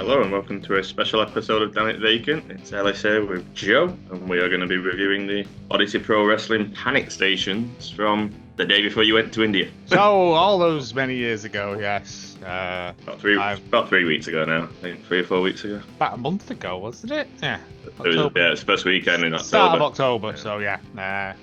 Hello and welcome to a special episode of Damn It Vacant. It's Ellis here with Joe, and we are going to be reviewing the Odyssey Pro Wrestling Panic Stations from the day before you went to India. So, all those many years ago, yes. About 3 weeks ago now, I think 3 or 4 weeks ago. About a month ago, wasn't it? Yeah. It's the first weekend in October. Start of October, so yeah.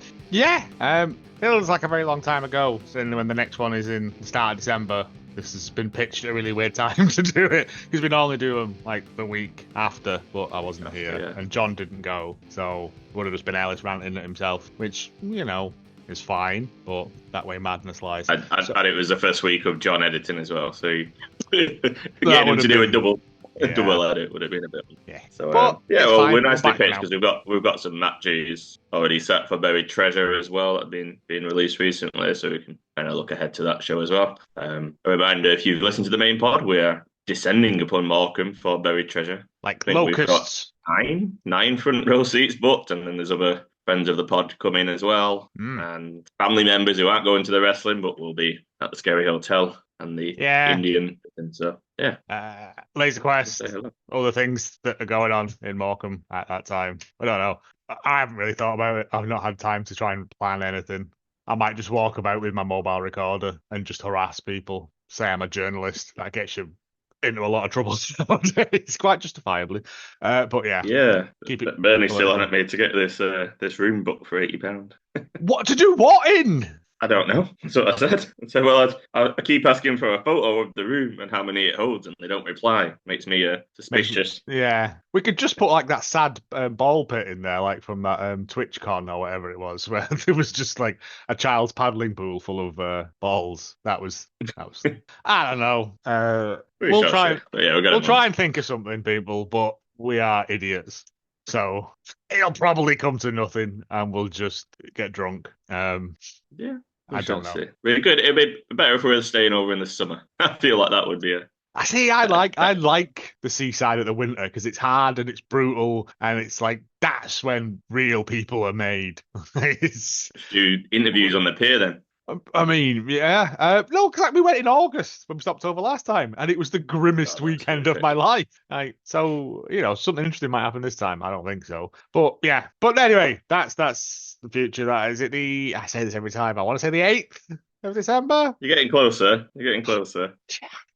Feels like a very long time ago, and when the next one is in the start of December. This has been pitched at a really weird time to do it, because we normally do them like the week after, but I wasn't here, and John didn't go, so it would have just been Ellis ranting at himself, which, you know, is fine, but that way madness lies. And it was the first week of John editing as well, so getting him to do a double edit would have been a bit. Yeah. So we're nicely back pitched because we've got some matches already set for Buried Treasure as well that have been released recently, so we can kind of look ahead to that show as well. A reminder: if you've listened to the main pod, we are descending upon Morecambe for Buried Treasure. Like locusts. We've got nine front row seats booked, and then there's other friends of the pod come in as well, and family members who aren't going to the wrestling but will be at the Scary Hotel and the Indian. And so, Laser Quest, all the things that are going on in Morecambe at that time. I don't know. I haven't really thought about it. I've not had time to try and plan anything. I might just walk about with my mobile recorder and just harass people. Say I'm a journalist. That gets you into a lot of trouble nowadays, quite justifiably. But yeah. Keep it. Bernie's still on at me to get this room booked for £80. What to do? What in? I don't know. That's what I said. I said, well, I keep asking for a photo of the room and how many it holds, and they don't reply. Makes me suspicious. Yeah. We could just put like that sad ball pit in there, like from that TwitchCon or whatever it was, where there was just like a child's paddling pool full of balls. That was. I don't know. We'll try and think of something, people, but we are idiots. So it'll probably come to nothing, and we'll just get drunk. I don't know. Really good. It'd be better if we were staying over in the summer. I feel like that would be I like the seaside at the winter because it's hard and it's brutal, and it's like that's when real people are made. Do interviews on the pier then. I mean, yeah. No, because we went in August when we stopped over last time, and it was the grimmest weekend of my life. So, you know, something interesting might happen this time. I don't think so. But yeah. But anyway, that's the future. That is it. I say this every time. I want to say the 8th of December. You're getting closer.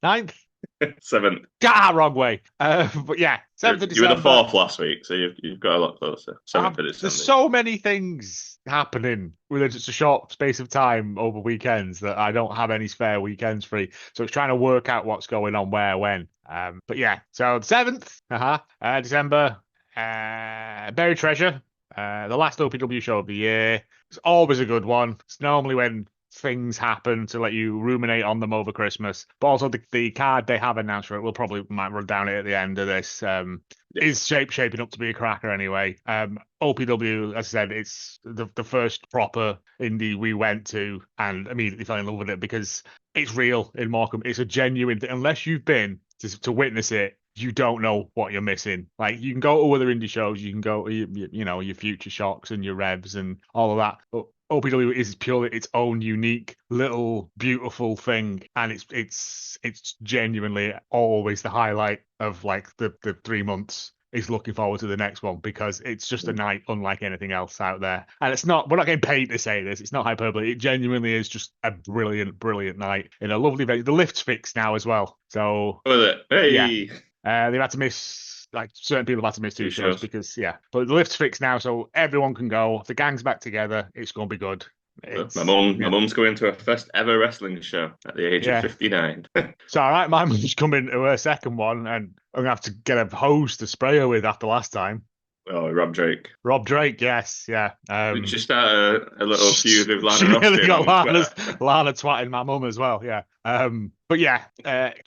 9th. 7th. Wrong way. But yeah, 7th of December. You were the 4th last week, so you've got a lot closer. 7th of December. There's so many things happening within just a short space of time over weekends that I don't have any spare weekends free. So it's trying to work out what's going on where, when. But yeah, so the 7th, December, Buried Treasure, the last OPW show of the year. It's always a good one. It's normally when things happen to let you ruminate on them over Christmas, but also the card they have announced for it, we'll probably might run down it at the end of this, is shaping up to be a cracker anyway. OPW, as I said, it's the first proper indie we went to and immediately fell in love with it because it's real in Morecambe. It's a genuine thing. Unless you've been to witness it, you don't know what you're missing. Like, you can go to other indie shows, you can go, you know, your Future Shocks and your Revs and all of that, but OPW is purely its own unique little beautiful thing, and it's genuinely always the highlight of like the 3 months is looking forward to the next one, because it's just a night unlike anything else out there. And we're not getting paid to say this, it's not hyperbole, it genuinely is just a brilliant night in a lovely venue. The lift's fixed now as well, so hey. They've had to miss, like, certain people have had to miss 2 shows because, but the lift's fixed now, so everyone can go. The gang's back together. It's going to be good. My mum's going to her first ever wrestling show at the age of 59. It's all right. My mum's coming to her second one, and I'm going to have to get a hose to spray her with after last time. Oh, Rob Drake. Yes, yeah. Did you start a little feud with Lana Ross? Really got Lana twatting my mum as well, yeah. But yeah,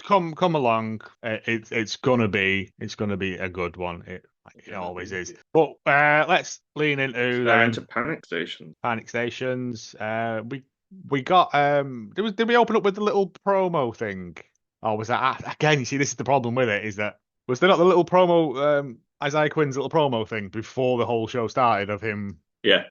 come along. It's gonna be a good one. It always is. But let's lean into Panic Stations. Panic Stations. We got did we open up with the little promo thing? Or was that again? You see, this is the problem with it, is that was there not the little promo? Isaiah Quinn's little promo thing before the whole show started of him. Yeah,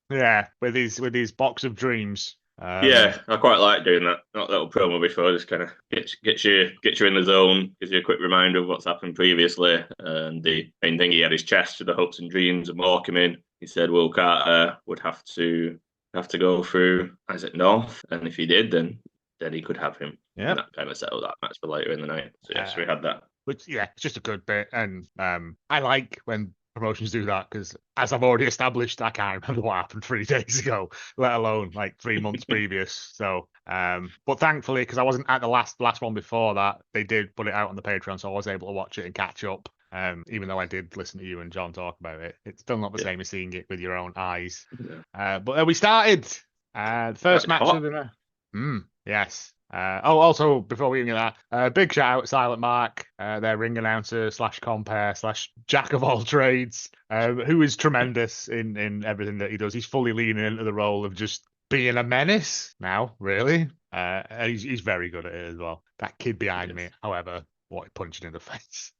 with his box of dreams. Yeah, I quite like doing that. Not little promo before, just kind of gets you in the zone, gives you a quick reminder of what's happened previously. And the main thing, he had his chest to the hopes and dreams of Morecambe in. He said Will Carter would have to go through Isaac North, and if he did, then he could have him. And Yep. that kind of settled that match for later in the night. So yes, we had that. Which, yeah, it's just a good bit. And I like when promotions do that because, as I've already established, I can't remember what happened 3 days ago, let alone like 3 months previous. So, but thankfully, because I wasn't at the last one before that, they did put it out on the Patreon, so I was able to watch it and catch up. Even though I did listen to you and John talk about it, it's still not the same as seeing it with your own eyes. But then we started. The first match of the night. Yes. Also, before we even get that, big shout out Silent Mark, their ring announcer / compare / jack of all trades, who is tremendous in everything that he does. He's fully leaning into the role of just being a menace now, really. And he's very good at it as well. That kid behind me, however, what punching in the face.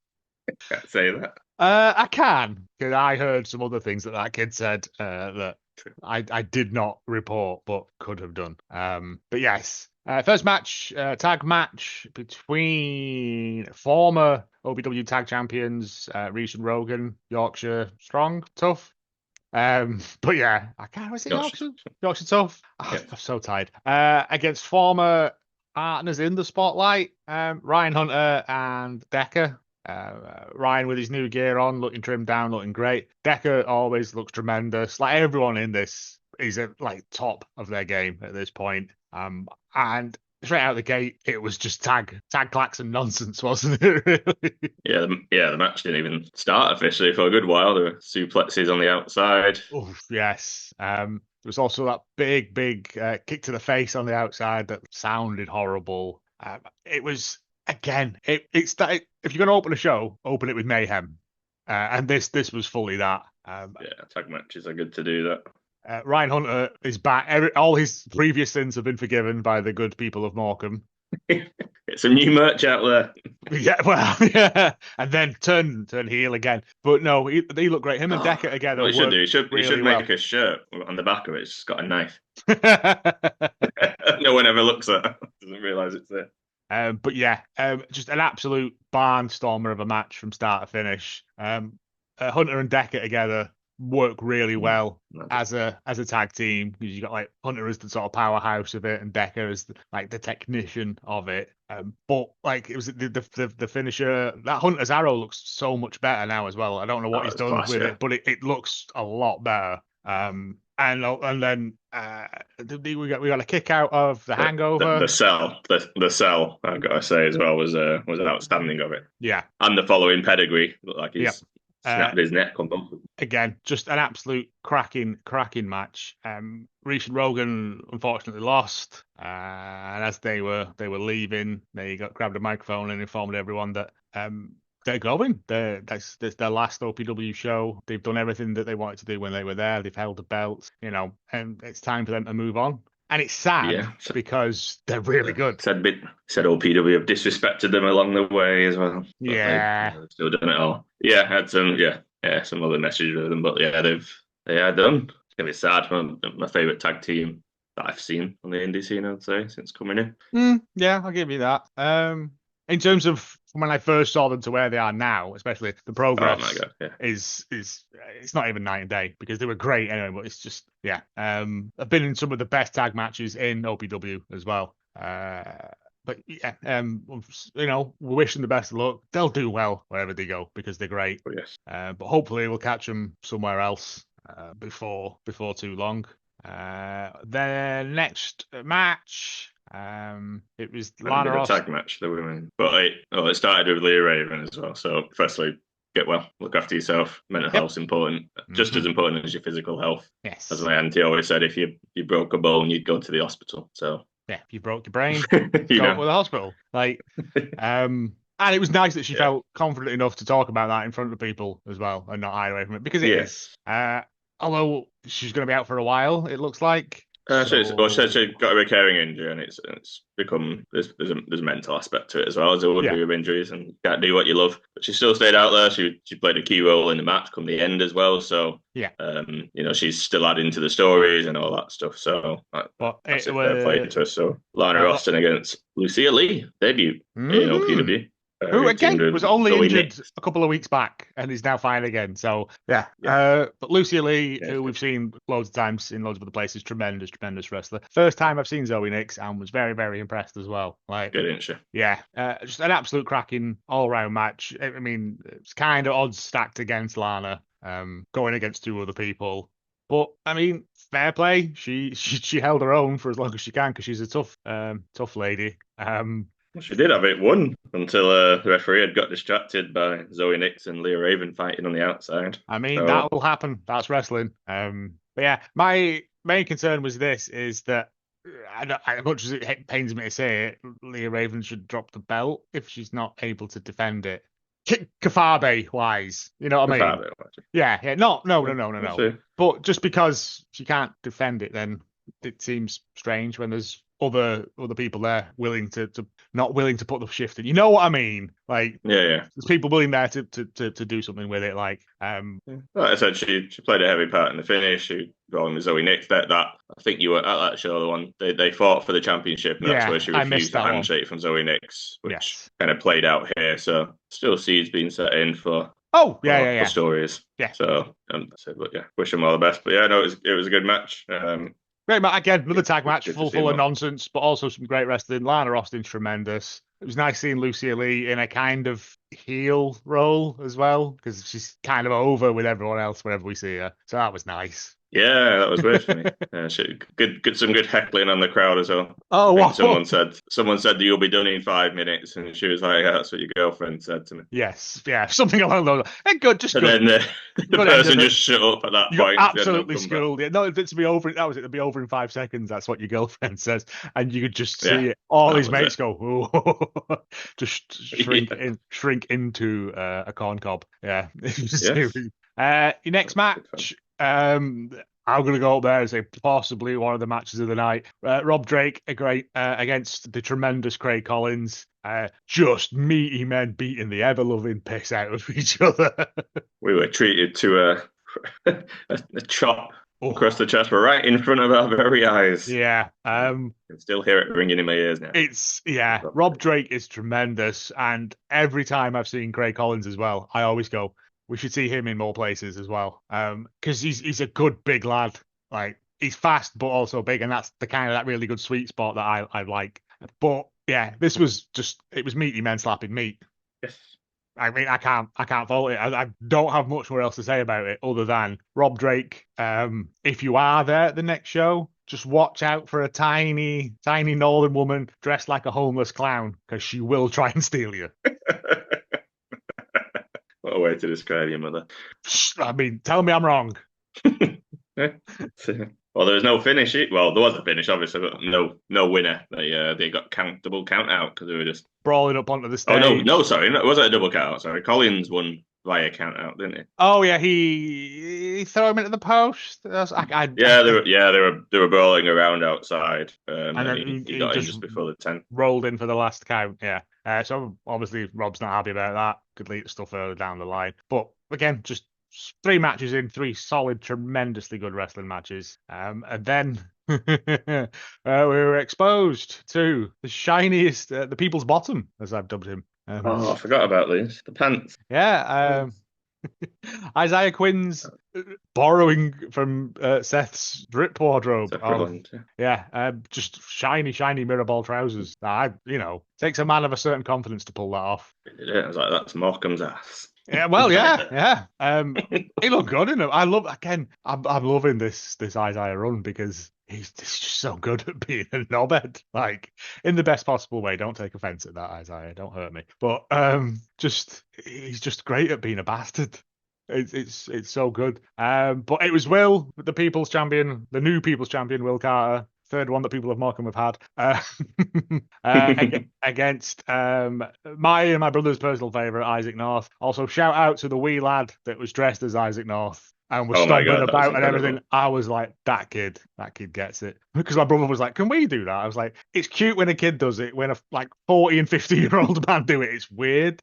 Can't say that. I can, because I heard some other things that kid said that I did not report, but could have done. But yes. First match, tag match between former OPW tag champions, Reese and Rogan, Yorkshire strong, tough. But yeah, I can't. Was it Yorkshire? Yorkshire tough. Oh, I'm so tired. Against former partners in the spotlight, Ryan Hunter and Decker. Ryan with his new gear on, looking trimmed down, looking great. Decker always looks tremendous. Like everyone in this is at like top of their game at this point. And straight out the gate, it was just tag clacks and nonsense, wasn't it? Really? Yeah, the match didn't even start officially for a good while. There were suplexes on the outside. Oh yes. There was also that big kick to the face on the outside that sounded horrible. It was again. It's that if you're going to open a show, open it with mayhem. And this was fully that. Yeah, tag matches are good to do that. Ryan Hunter is back. All his previous sins have been forgiven by the good people of Morecambe. Get some new merch out there. Yeah, well, yeah, and then turn heel again. But no, he look great. Him and Decker together. What he should do, he should make well. a shirt on the back of it. It's just got a knife. No one ever looks at it. Doesn't realise it's there. But yeah, just an absolute barnstormer of a match from start to finish. Hunter and Decker together work really well as a tag team because you got like Hunter as the sort of powerhouse of it and Decker as the technician of it. But like it was the finisher. That Hunter's arrow looks so much better now as well. I don't know what he's done with it, but it looks a lot better. And then we got a kick out of the Hangover. The cell. I've got to say as well was outstanding of it. Yeah, and the following pedigree looked like he's snapped his neck on both. Again, just an absolute cracking match. Reese and Rogan unfortunately lost, and as they were leaving, they grabbed a microphone and informed everyone that they're going. That's their last OPW show. They've done everything that they wanted to do when they were there. They've held the belts, and it's time for them to move on. And it's sad because they're really good. Said OPW have disrespected them along the way as well. Yeah, they've still done it all. Yeah, had some other messages with them, but yeah, they are done. It's gonna be sad. My favorite tag team that I've seen on the indie scene, I'd say, since coming in. Yeah, I'll give you that. In terms of when I first saw them to where they are now, especially the progress is it's not even night and day because they were great anyway. But it's just I've been in some of the best tag matches in OPW as well. But yeah, we're wishing the best of luck. They'll do well wherever they go because they're great. Oh, yes. But hopefully we'll catch them somewhere else before too long. The next match. It was Lana Ross. Tag match, the women, but it started with Leah Raven as well. So, firstly, get well, look after yourself. Mental health's important, just as important as your physical health. Yes, as my auntie always said, if you broke a bone, you'd go to the hospital. So, yeah, if you broke your brain, go to the hospital. And it was nice that she felt confident enough to talk about that in front of people as well, and not hide away from it because it is. Although she's going to be out for a while, it looks like. So She got a recurring injury, and it's become there's a mental aspect to it as well as there would yeah, be with injuries, and you can't do what you love. But she still stayed out there. She played a key role in the match come the end as well. So yeah. she's still adding to the stories and all that stuff. So But that's it it. Fair play was to her. So Lana Austin against Lucia Lee debut in mhm. PW, Who who teamed again was with only Zoe injured Nix. a couple of weeks back and is now fine again. So yeah, Yeah, but Lucia Lee, yeah, who we've seen loads of times in loads of other places, tremendous wrestler. First time I've seen Zoe Nix and was very impressed as well. Like good, isn't she? yeah, just an absolute cracking all round match. I mean, it's kind of odds stacked against Lana, going against two other people. But I mean, fair play. She held her own for as long as she can because she's a tough lady. Well, she did have it won until the referee had got distracted by Zoe Nix and Leah Raven fighting on the outside. I mean, that So will happen. That's wrestling. But yeah, my main concern was this: is that as much as it pains me to say it, Leah Raven should drop the belt if she's not able to defend it. Kafabe wise, you know what the I mean? five it was. Yeah. We'll No. see. But just because she can't defend it, then it seems strange when there's other people there willing to not willing to put the shift in. You know what I mean? Like Yeah. there's people willing there to do something with it. Like Like I said, she played a heavy part in the finish. She got on with Zoe Nix. That I think you were at that show. The one they fought for the championship, and that's yeah, where she I missed refused the that one. handshake from Zoe Nix, which Yes. kind of played out here. So still seeds being set in for Oh for stories. yeah. So that's it. But yeah, wish them all the best. But yeah, no, it was a good match. Great match again. Another tag match Good to see full of more. nonsense, but also some great wrestling. Lana Austin's tremendous. It was nice seeing Lucia Lee in a kind of heel role as well because she's kind of over with everyone else whenever we see her. So that was nice. Yeah, that was weird for me. Some good heckling on the crowd as well. Oh, I think wow. someone said that you'll be done in 5 minutes, and she was like, yeah, "That's what your girlfriend said to me." Yes, yeah, something along those lines. And good, just And good, then the good end of person it. just shut up at that You got point. They had no absolutely comeback. schooled. Yeah, no, it's to be over. That was it. To be over in 5 seconds. That's what your girlfriend says, and you could just Yeah, see it. All that his was mates it. go, "Ooh," just Yeah. shrink into a corn cob. Yeah. Yes. Your next Good fun. match. I'm gonna go up there and say possibly one of the matches of the night. Rob Drake against the tremendous Craig Collins. Just meaty men beating the ever loving piss out of each other. We were treated to a chop across Oh, the chest, right in front of our very eyes. yeah. I can still hear it ringing in my ears now. It's yeah. Rob Drake is tremendous, and every time I've seen Craig Collins as well, I always go, we should see him in more places as well. Because he's a good big lad. Like he's fast but also big, and that's the kind of that really good sweet spot that I like. But yeah, this was just it was meaty men slapping meat. Yes. I mean, I can't fault it. I don't have much more else to say about it other than Rob Drake. If you are there at the next show, just watch out for a tiny northern woman dressed like a homeless clown because she will try and steal you. What a way to describe your mother. I mean, tell me I'm wrong. Yeah. Well, there was no finish. Well, there was a finish, obviously, but no winner. They got double count out because they were just. Brawling up onto the Oh no, stage. sorry, no, it wasn't a double count out. Sorry, Collins won via count out, didn't he? Oh yeah, he threw him into the post. They were brawling around outside, And and then he he got in just just before the 10. rolled in for the last count. Yeah. So obviously Rob's not happy about that. Could lead to stuff further down the line. But again, just 3 matches in, 3 solid, tremendously good wrestling matches. And then we were exposed to the shiniest, the people's bottom, as I've dubbed him. Oh, I forgot about these. The pants. Yeah. Isaiah Quinn's borrowing from Seth's drip wardrobe Seth of Rollins. Yeah. just shiny mirrorball trousers. Takes a man of a certain confidence to pull that off. He did it. I was like, that's Morecambe's ass. Yeah, well, yeah. He looked good in it. I'm loving this Isaiah run because he's just so good at being a knobhead, like in the best possible way. Don't take offense at that, Isaiah. Don't hurt me. But he's just great at being a bastard. It's so good. But it was Will, the people's champion, the new people's champion, Will Carter. Third one that people of Morecambe have had against my and my brother's personal favourite, Isaac North. Also, shout out to the wee lad that was dressed as Isaac North. and was Oh my stomping God, that was about and everything. incredible. I was like, that kid gets it. Because my brother was like, can we do that? I was like, it's cute when a kid does it. When a like 40 and 50-year-old man do it, it's weird.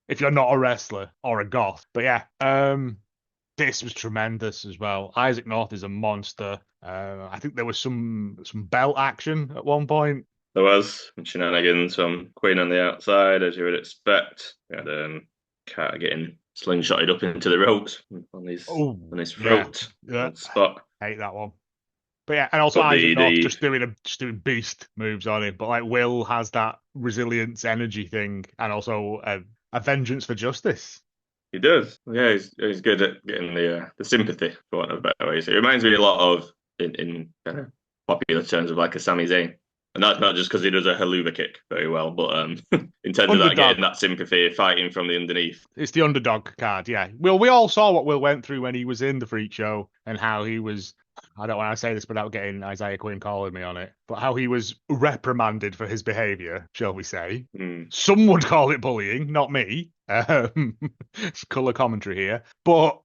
If you're not a wrestler or a goth. But yeah, this was tremendous as well. Isaac North is a monster. I think there was some belt action at one point. There was shenanigans from Quinn on the outside, as you would expect. We had Carter getting slingshotted up into the ropes Oh, on his yeah, throat yeah, on the spot. hate that one. But yeah, and also But Isaac North the just doing beast moves on him. But like Will has that resilience energy thing, and also a vengeance for justice. he does, yeah, he's good at getting the sympathy, for want of a better way. So it reminds me a lot of in kind of popular terms of like a Sami Zayn. And that's not just because he does a haluva kick very well, but in terms of that Underdog. getting that sympathy, fighting from the underneath. It's the underdog card, yeah. Well, we all saw what Will went through when he was in the Freak Show and how he was. I don't want to say this without getting Isaiah Quinn calling me on it, but how he was reprimanded for his behaviour, shall we say. Mm, Some would call it bullying, not me. Colour commentary here. But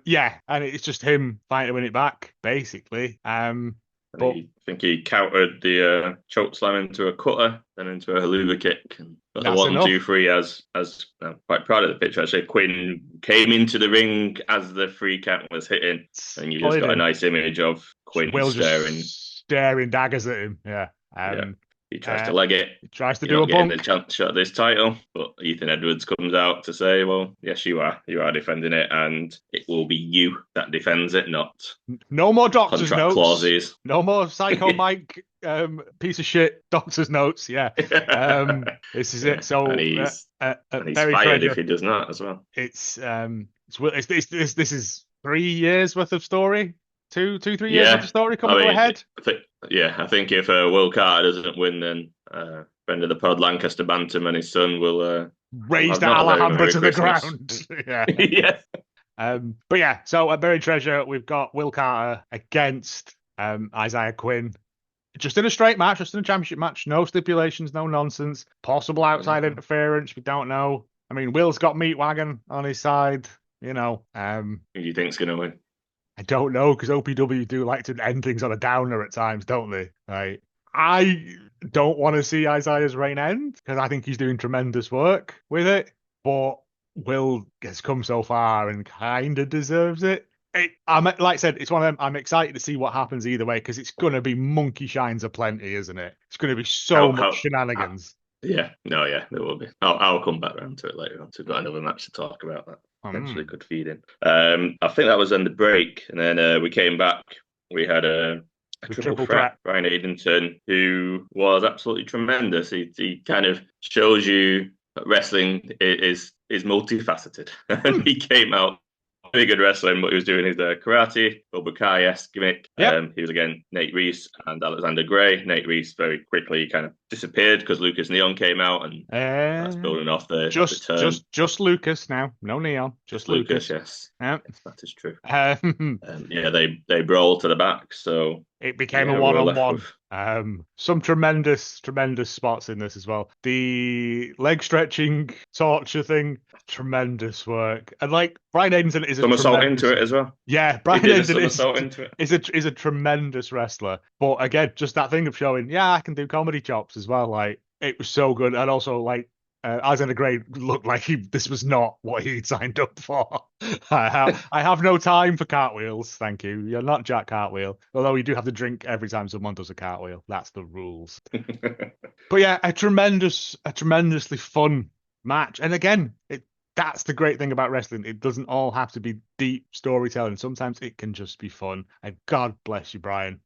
yeah, and it's just him fighting to win it back, basically. and But I think he countered the choke slam into a cutter, then into a haluva kick, and got the that's one, two, enough. three. As I'm quite proud of the picture. Actually, Quinn came into the ring as the free count was hitting, and you just Bullied got a him. nice image of Quinn Will staring. just staring daggers at him. Yeah. Yeah, he tries to Uh, leg it. he tries to You're do a not getting the bunk. chance shot at this title, but Ethan Edwards comes out to say, "Well, yes, you are. You are defending it, and it will be you that defends it, not No more doctor's contract notes. clauses." No more Psycho Mike piece of shit doctor's notes. Yeah. This is it. Yeah, and So he's Berry fired if Treasure. he does not as well. This is 3 years worth of story. 3 years worth Yeah, of story I coming to a mean, head. I think if Will Carter doesn't win, then friend of the pod, Lancaster Bantam, and his son will Raised have not a very Alhambra merry to the Christmas. ground. Yeah. Yeah, But yeah, so at Buried Treasure, we've got Will Carter against Isaiah Quinn. Just in a straight match, just in a championship match. No stipulations, no nonsense. Possible outside who interference, we don't know. I mean, Will's got Meat Wagon on his side, you know. do you think's going to win? I don't know, because OPW do like to end things on a downer at times, don't they? Right. I don't want to see Isaiah's reign end, because I think he's doing tremendous work with it. But Will has come so far and kind of deserves it. Like I said, it's one of them. I'm excited to see what happens either way because it's going to be monkey shines aplenty, isn't it? It's going to be so How much how? shenanigans. Yeah, no, yeah, there will be. I'll come back round to it later on. So we've got another match to talk about that potentially Mm. could feed in. I think that was on the break, and then we came back. We had a The triple triple threat. threat. Brian Adenton, who was absolutely tremendous. He kind of shows you that wrestling is multifaceted, and Hmm. he came out pretty good wrestling, but he was doing his karate, Bubukai-esque gimmick. Yep. He was again Nate Reese and Alexander Gray. Nate Reese very quickly kind of disappeared because Lucas Neon came out, and that's Uh, building off the just turn. just just Lucas now. No Neon. Just Just Lucas, Lucas. yes, Yep. yes, that is true. Um, Yeah, they brawl to the back, so it became a yeah, we're left one-on-one. with Some tremendous spots in this as well. The leg stretching torture thing, tremendous work. And like Brian Adenson is a somersault into tremendous. it as well. Yeah, He Brian did a Adenson somersault into it. is a tremendous wrestler. But again, just that thing of showing, yeah, I can do comedy chops as well. Like it was so good, and also like Alexander Gray looked like this was not what he'd signed up for. I have no time for cartwheels, thank you. You're not Jack Cartwheel. Although you do have to drink every time someone does a cartwheel. That's the rules. But yeah, a tremendously fun match. And again, that's the great thing about wrestling. It doesn't all have to be deep storytelling. Sometimes it can just be fun. And God bless you, Brian.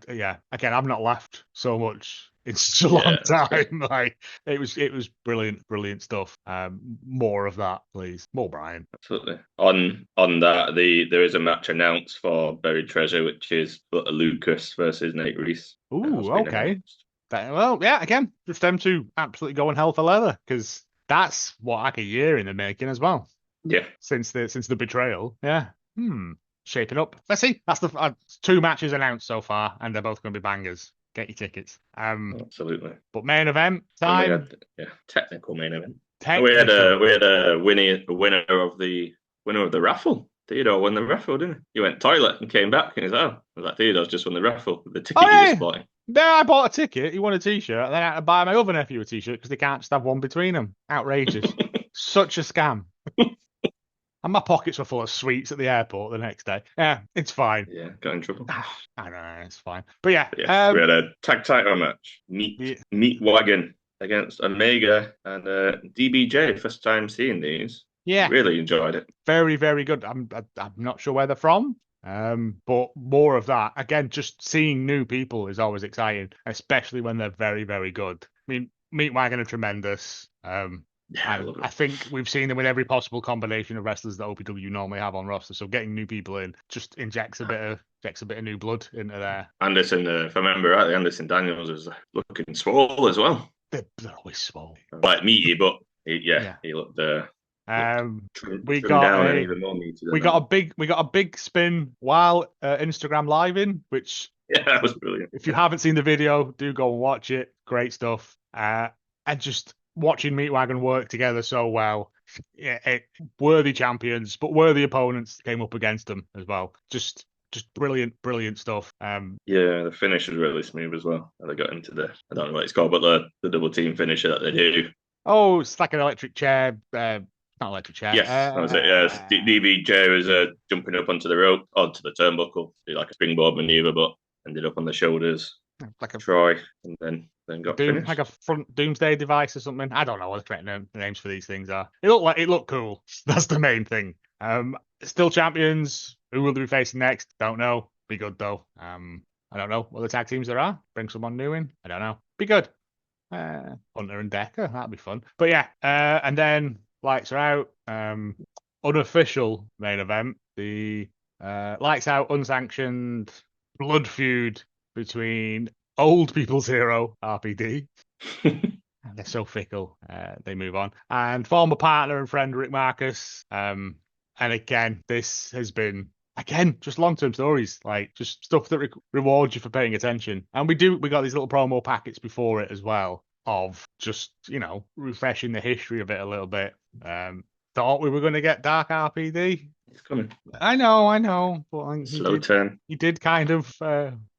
Yeah. Again, I've not laughed so much in such a long Yeah, that's great. time. Like it was brilliant stuff. More of that, please. More Brian. Absolutely. On that, there is a match announced for Buried Treasure, which is Lucas versus Nate Reese. That has Ooh, been okay. announced. Well, yeah. Again, just them two absolutely going hell for leather because that's what like a year in the making as well. Yeah, Since the betrayal. Yeah. Shaping up. Let's see. That's the 2 matches announced so far, and they're both going to be bangers. Get your tickets. absolutely. But main event And we time. had technical main event. And we had Technical. a winner of the raffle. Theodore won the raffle, didn't he? He went toilet and came back, and he's like, oh, I was like, Theodore's just won the raffle, the Oh ticket you just yeah, bought him. then I bought a ticket. He won a t-shirt, and then I had to buy my other nephew a t-shirt because they can't just have one between them. Outrageous. Such a scam. And my pockets were full of sweets at the airport the next day. Yeah, it's fine. Yeah, got in trouble. I know, it's fine. But yeah, But yes, we had a tag title match. yeah, Meat Wagon against Omega and DBJ. First time seeing these. yeah, Really enjoyed it. very, very good. I'm not sure where they're from. But more of that. Again, just seeing new people is always exciting, especially when they're very, very good. I mean, Meat Wagon are tremendous. Yeah, I And love I it. think we've seen them with every possible combination of wrestlers that OPW normally have on roster. So getting new people in just injects a bit of new blood into there. Anderson, if I remember rightly, Anderson Daniels was looking swole as well. They're always swole. Like meaty, but Yeah. he looked We trimmed got down and a even more meaty than we that. got a big spin while Instagram live in, which Yeah, that was brilliant. if you haven't seen the video, do go and watch it. Great stuff. And just watching Meat Wagon work together so well. Yeah, worthy champions, but worthy opponents came up against them as well. Just brilliant, brilliant stuff. Yeah, the finish was really smooth as well. And they got into I don't know what it's called, but the double team finisher that they do. Oh, it's like an electric chair. Not electric chair. Yes, that was it. Yes, DBJ was jumping up onto the rope, onto the turnbuckle, do like a springboard maneuver, but ended up on the shoulders. Like a Troy, and then got finished. like a front doomsday device or something. I don't know what the correct names for these things are. It looked cool. That's the main thing. Still champions. Who will they be facing next? Don't know. Be good though. I don't know what the tag teams there are. Bring someone new in. I don't know. Be good. Hunter and Decker. That'd be fun. But yeah. And then lights are out. Unofficial main event. The lights out unsanctioned blood feud between Old People's Hero, RPD. They're so fickle. They move on. And former partner and friend Rick Markus. And again, this has been just long-term stories, like just stuff that rewards you for paying attention. And we got these little promo packets before it as well of just refreshing the history of it a little bit. Thought we were going to get Dark RPD. It's coming. I know, but Slow turn. he did kind of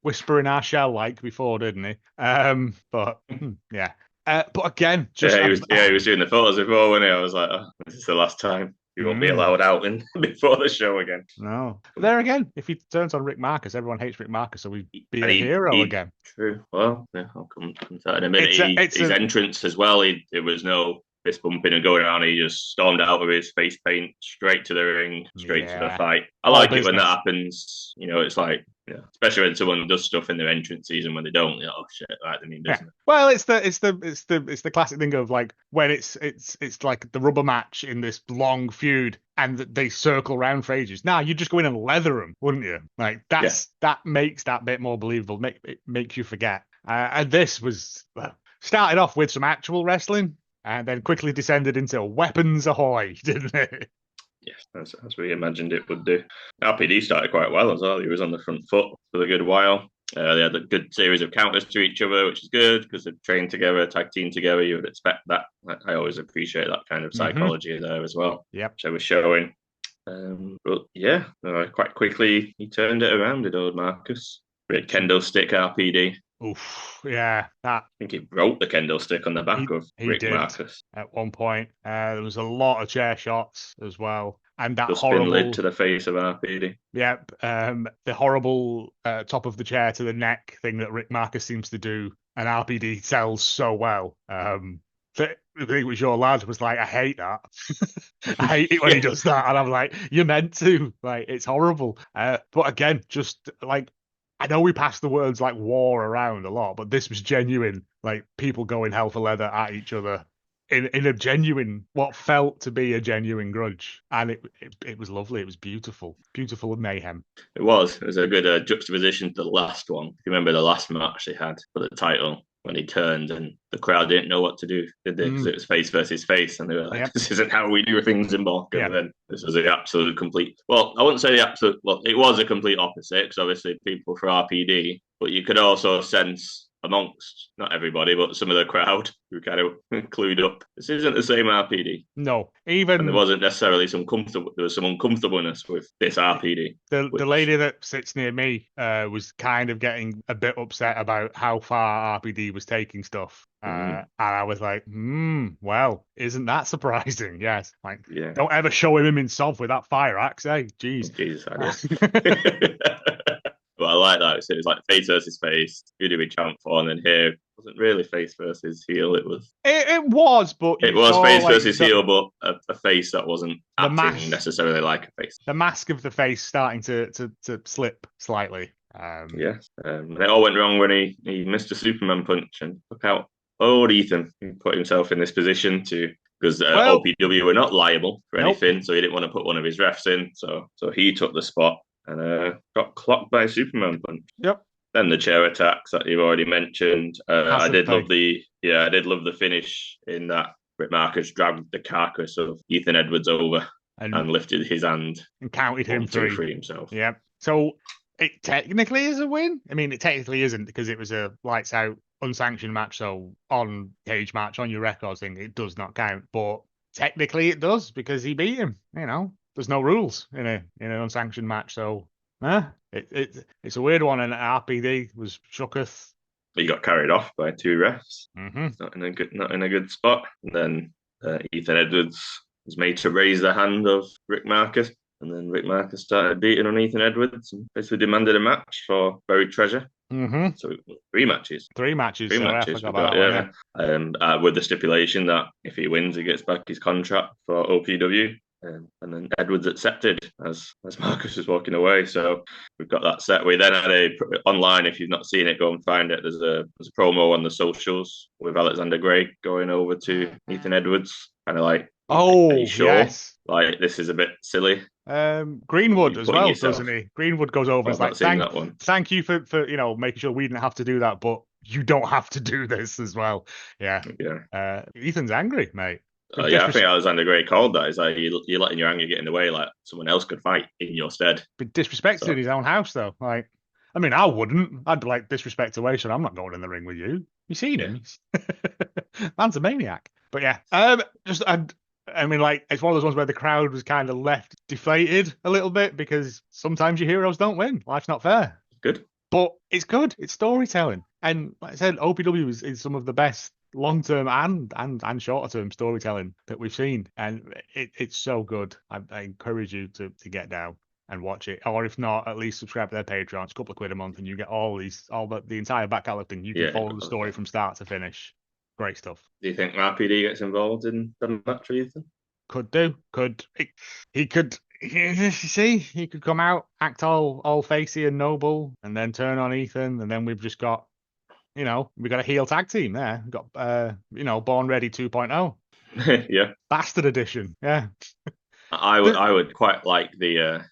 whisper in our shell like before, didn't he? But yeah. But again, just he was doing the photos before when I was like, oh, this is the last time he won't be allowed out in before the show again. No. But there again, if he turns on Rick Markus, everyone hates Rick Markus, so we'd be a hero again. True. Well, yeah, I'll come to that in a minute. His entrance as well, it was no fist bumping and going on. He just stormed out with his face paint straight to the ring, straight to the fight. I like it when that happens. It's like, especially when someone does stuff in their entrance season when they don't. Oh shit, right? They mean business. Yeah. Well, it's the classic thing of like when it's like the rubber match in this long feud and they circle around for ages. Now you just go in and leather them, wouldn't you? Like that makes that bit more believable. It makes you forget. And this was started off with some actual wrestling. And then quickly descended into weapons ahoy, didn't it? Yes, as we imagined it would do. RPD started quite well as well. He was on the front foot for a good while. They had a good series of counters to each other, which is good because they've trained together, tag team together. You would expect that. I always appreciate that kind of psychology there as well. Yep. Which I was showing. But yeah, quite quickly he turned it around, did old Markus. Great kendo stick RPD. Oof, yeah, that. I think he broke the kendo stick on the back of Rick Markus. At one point. There was a lot of chair shots as well. And that horrible spin lid to the face of RPD. Yep. The horrible top of the chair to the neck thing that Rick Markus seems to do, and RPD sells so well. I think it was your lad was like, I hate that. I hate it when he does that. And I'm like, you're meant to. Like, it's horrible. But again, just like, I know we pass the words like war around a lot, but this was genuine, like people going hell for leather at each other in a genuine, what felt to be a genuine grudge. And it was lovely. It was beautiful. Beautiful mayhem. It was a good juxtaposition to the last one. If you remember the last match they had for the title, when he turned and the crowd didn't know what to do, did they? Because it was face versus face, and they were like, this isn't how we do things in Morecambe. And then this was the absolute complete, well, I wouldn't say the absolute, well, it was a complete opposite, because obviously people for RPD, but you could also sense amongst not everybody, but some of the crowd who kind of clued up. This isn't the same RPD, No, and there even wasn't necessarily some comfortable. There was some uncomfortableness with this RPD, the which lady that sits near me was kind of getting a bit upset about how far RPD was taking stuff. And I was like, well, isn't that surprising? Yes. Like, yeah, don't ever show him in Sov with that fire axe, eh? Jeez. Jesus, I guess. But I like that. So it was like face versus face. Who do we chant for? And then here it wasn't really face versus heel. It was, but It you was saw face like versus heel, but a face that wasn't the acting mask necessarily like a face. the mask of the face starting to slip slightly. Yes. And it all went wrong when he missed a Superman punch and took out old Ethan. He put himself in this position to because Well, OPW were not liable for nope. anything, so he didn't want to put one of his refs in. So he took the spot and got clocked by a Superman punch. Yep. Then the chair attacks that you've already mentioned. I Massive did love thing. I did love the finish in that Markus dragged the carcass of Ethan Edwards over And and lifted his hand counted him 1, 2, three. 3 himself. Yep. So it technically is a win. I mean, it technically isn't because it was a lights out unsanctioned match. So on cage match on your records thing, it does not count. But technically it does because he beat him. There's no rules in an unsanctioned match. So it's a weird one. And RPD was shooketh. He got carried off by 2 refs. Mm-hmm. Not in a good spot. And then Ethan Edwards was made to raise the hand of Rick Markus. And then Rick Markus started beating on Ethan Edwards and basically demanded a match for buried treasure. Mm-hmm. So 3 matches. Three matches. Three So I matches forgot we about got, that one, yeah. With the stipulation that if he wins, he gets back his contract for OPW. And then Edwards accepted as Markus was walking away. So we've got that set. We then had online. If you've not seen it, go and find it. There's a promo on the socials with Alexander Gray going over to Ethan Edwards, kind of like, Oh, are you sure? yes. Like this is a bit silly. Greenwood You're as putting well, yourself- doesn't he? Greenwood goes over and is I've not like, seen that one. thank you for making sure we didn't have to do that, but you don't have to do this as well. Yeah. Yeah. Ethan's angry, mate. Yeah, I think Alexander Gray called that. It's like you're letting your anger get in the way. Like someone else could fight in your stead. Been disrespected So- in his own house, though. Like, I mean, I wouldn't. I'd be like, disrespect away, so I'm not going in the ring with you. You seen him? Man's a maniac. But yeah, I mean, like, it's one of those ones where the crowd was kind of left deflated a little bit because sometimes your heroes don't win. Life's not fair. Good. But it's good. It's storytelling. And like I said, OPW is some of the best long-term and shorter-term storytelling that we've seen. And it's so good. I encourage you to get down and watch it. Or if not, at least subscribe to their Patreon. It's a couple of quid a month and you get all the entire back catalog thing. You can follow the story from start to finish. Great stuff. Do you think RPD gets involved in the match, Ethan? Could do. He could. You see, he could come out, act all facey and noble, and then turn on Ethan, and then we've just got, we got a heel tag team there. We've got, Born Ready 2.0. Yeah. Bastard edition. Yeah. I would quite like the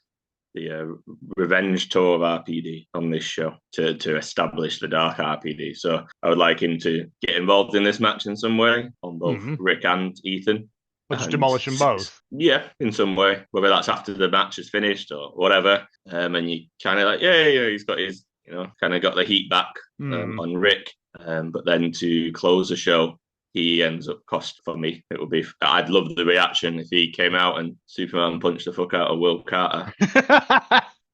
revenge tour of RPD on this show to establish the dark RPD. So I would like him to get involved in this match in some way on both Rick and Ethan. Or just demolish them both. Yeah, in some way, whether that's after the match is finished or whatever. And you kind of like, yeah, he's got his, kind of got the heat back on Rick. But then to close the show, he ends up cost for me. I'd love the reaction if he came out and Superman punched the fuck out of Will Carter.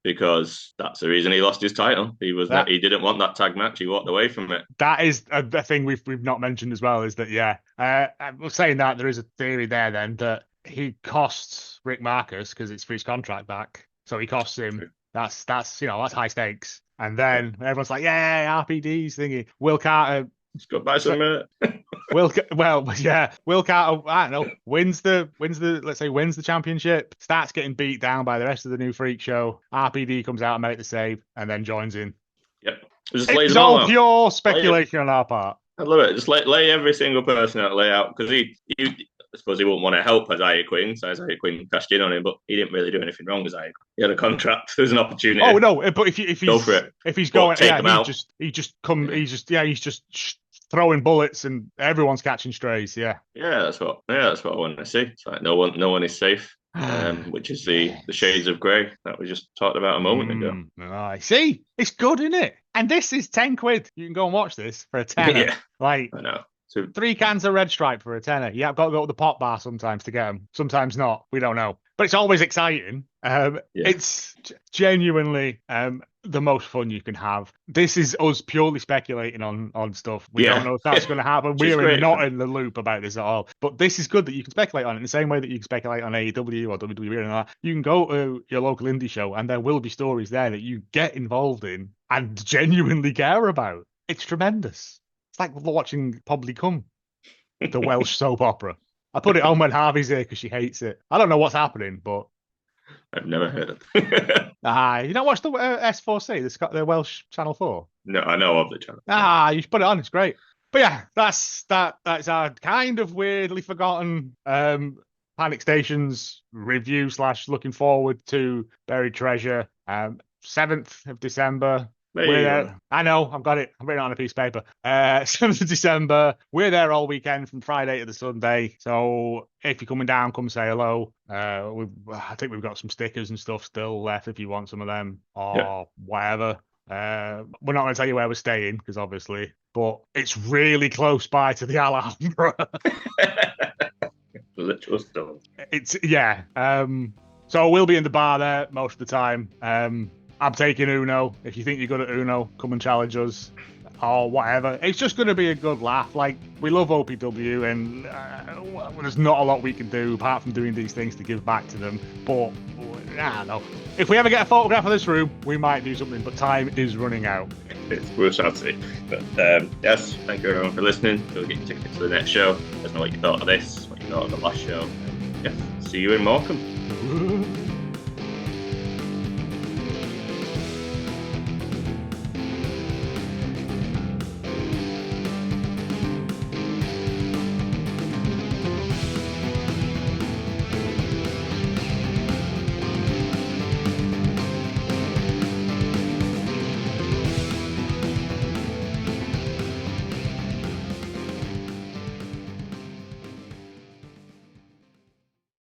Because that's the reason he lost his title. He didn't want that tag match. He walked away from it. That is a thing we've not mentioned as well. Is that I was saying that there is a theory there then that he costs Rick Markus because it's for his contract back. So he costs him. True. That's high stakes. And then everyone's like, yeah, RPD's thingy. Will Carter. Let's go buy some. Will Carter, I don't know, wins the championship, starts getting beat down by the rest of the new Freak Show. RPD comes out and makes the save, and then joins in. Yep. It's all pure speculation on our part. I love it. Just lay every single person out, lay out, because I suppose he wouldn't want to help Isaiah Quinn, so Isaiah Quinn cashed in on him, but he didn't really do anything wrong, Isaiah Quinn. He had a contract. There's an opportunity. Oh no, but if he's go for it. If he's going, take him out. He's just throwing bullets and everyone's catching strays. Yeah, that's what I want to see. It's like no one is safe, which is the shades of grey that we just talked about a moment ago. I see. It's good, isn't it? And this is 10 quid. You can go and watch this for a tenner. Yeah, Like, I know. So 3 cans of Red Stripe for a tenner. Yeah, I've got to go to the pop bar sometimes to get them. Sometimes not. We don't know. But it's always exciting. yeah, It's genuinely the most fun you can have. This is us purely speculating on stuff. We don't know if that's going to happen. Which is We're great not fun. in the loop about this at all. But this is good that you can speculate on it in the same way that you can speculate on AEW or WWE and all that. You can go to your local indie show and there will be stories there that you get involved in and genuinely care about. It's tremendous. It's like watching Probably Come, the Welsh soap opera. I put it on when Harvey's here because she hates it. I don't know what's happening, but I've never heard of it. you don't watch the S4C, the Welsh Channel 4? No, I know of the channel. You should put it on. It's great. But yeah, that's our kind of weirdly forgotten Panic Stations review / looking forward to Buried Treasure. 7th of December. We're there. I know, I've got it. I'm writing it on a piece of paper. 7th of December. We're there all weekend from Friday to the Sunday. So if you're coming down, come say hello. I think we've got some stickers and stuff still left if you want some of them or whatever. We're not going to tell you where we're staying because obviously, but it's really close by to the Alhambra. Literal stone. It's so we'll be in the bar there most of the time. I'm taking Uno. If you think you're good at Uno, come and challenge us or whatever. It's just going to be a good laugh. Like, we love OPW and there's not a lot we can do apart from doing these things to give back to them. But, I don't know. If we ever get a photograph of this room, we might do something, but time is running out. We'll shall see. But yes, thank you everyone for listening. We'll get your tickets to the next show. Let us know what you thought of this, what you thought of the last show. Yeah, see you in Morecambe.